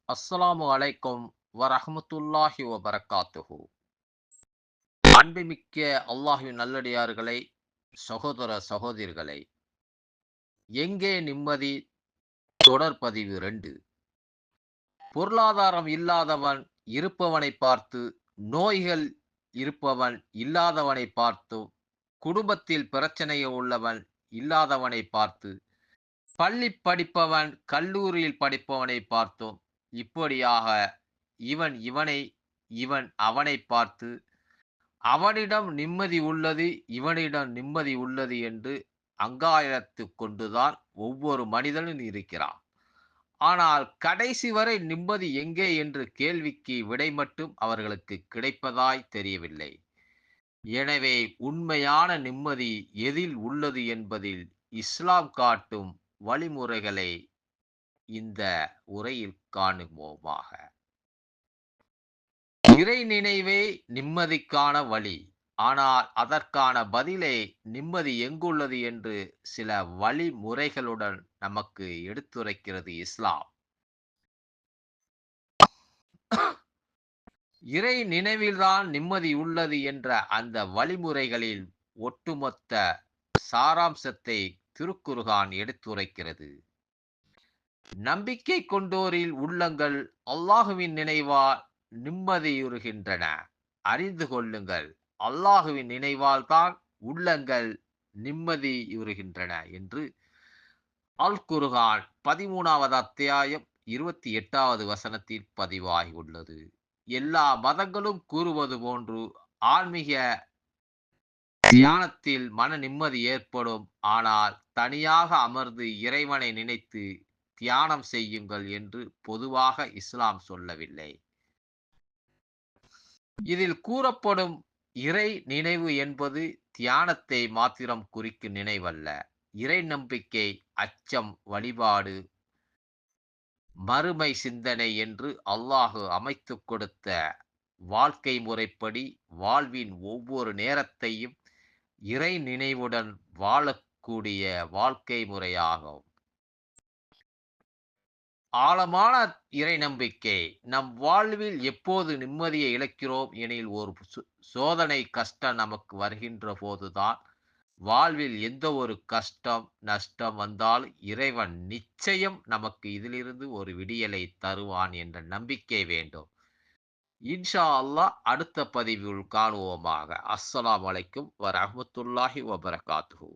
அஸ்ஸலாமு அலைக்கும் வரஹ்மத்துல்லாஹி வபரகாத்துஹு. அன்புமிக்க அல்லாஹ்வின் நல்லடியார்களே, சகோதர சகோதரிகளே, எங்கே நிம்மதி? தொடர்பதிவு 2. பொருளாதாரம் இல்லாதவன் இருப்பவனைப் பார்த்து, நோய்கள் இருப்பவன் இல்லாதவனைப் பார்த்தும், குடும்பத்தில் பிரச்சனை உள்ளவன் இல்லாதவனைப் பார்த்து, பள்ளி படிப்பவன் கல்லூரியில் படிப்பவனைப் பார்த்தும், இப்படியாக இவன் இவனை, இவன் அவனைப் பார்த்து அவனிடம் நிம்மதி உள்ளது, இவனிடம் நிம்மதி உள்ளது என்று அங்காயத்துக் கொண்டுதான் ஒவ்வொரு மனிதனும் இருக்கிறான். ஆனால் கடைசி வரை நிம்மதி எங்கே என்று கேள்விக்கு விடை மட்டும் அவர்களுக்கு கிடைப்பதாய் தெரியவில்லை. எனவே உண்மையான நிம்மதி எதில் உள்ளது என்பதில் இஸ்லாம் காட்டும் வழிமுறைகளை இந்த உரையில் காணுவோமாக. இறை நினைவே நிம்மதிக்கான வழி. ஆனால் அதற்கான பதிலே நிம்மதி எங்குள்ளது என்று சில வழிமுறைகளுடன் நமக்கு எடுத்துரைக்கிறது இஸ்லாம். இறை நினைவில்தான் நிம்மதி உள்ளது என்ற அந்த வழிமுறைகளில் ஒட்டுமொத்த சாராம்சத்தை திருக்குர்ஆன் எடுத்துரைக்கிறது. நம்பிக்கை கொண்டோரில் உள்ளங்கள் அல்லாஹுவின் நினைவால் நிம்மதியுறுகின்றன. அறிந்து கொள்ளுங்கள், அல்லாஹுவின் நினைவால் தான் உள்ளங்கள் நிம்மதியுறுகின்றன என்று அல் குர்ஆன் 13வது அத்தியாயம் 28வது வசனத்தில் பதிவாகியுள்ளது. எல்லா மதங்களும் கூறுவது போன்று ஆன்மீக தியானத்தில் மன நிம்மதி ஏற்படும். ஆனால் தனியாக அமர்ந்து இறைவனை நினைத்து தியானம் செய்யுங்கள் என்று பொதுவாக இஸ்லாம் சொல்லவில்லை. இதில் கூறப்படும் இறை நினைவு என்பது தியானத்தை மாத்திரம் குறிக்கும் நினைவல்ல. இறை நம்பிக்கை, அச்சம், வழிபாடு, மறுமை சிந்தனை என்று அல்லாஹ் அமைத்துக் கொடுத்த வாழ்க்கை முறைப்படி வாழ்வின் ஒவ்வொரு நேரத்தையும் இறை நினைவுடன் வாழக்கூடிய வாழ்க்கை முறையாகும். ஆழமான இறை நம்பிக்கை நம் வாழ்வில் எப்போது நிம்மதியை இழக்கிறோம் எனில் ஒரு சோதனை கஷ்டம் நமக்கு வருகின்ற போதுதான். வாழ்வில் எந்த ஒரு கஷ்டம் நஷ்டம் வந்தாலும் இறைவன் நிச்சயம் நமக்கு இதிலிருந்து ஒரு விடியலை தருவான் என்ற நம்பிக்கை வேண்டும். இன்ஷா அல்லாஹ் அடுத்த பதிவில் காணுவோமாக. அஸ்ஸலாமு அலைக்கும் வரஹ்மத்துல்லாஹி வபரகாத்துஹு.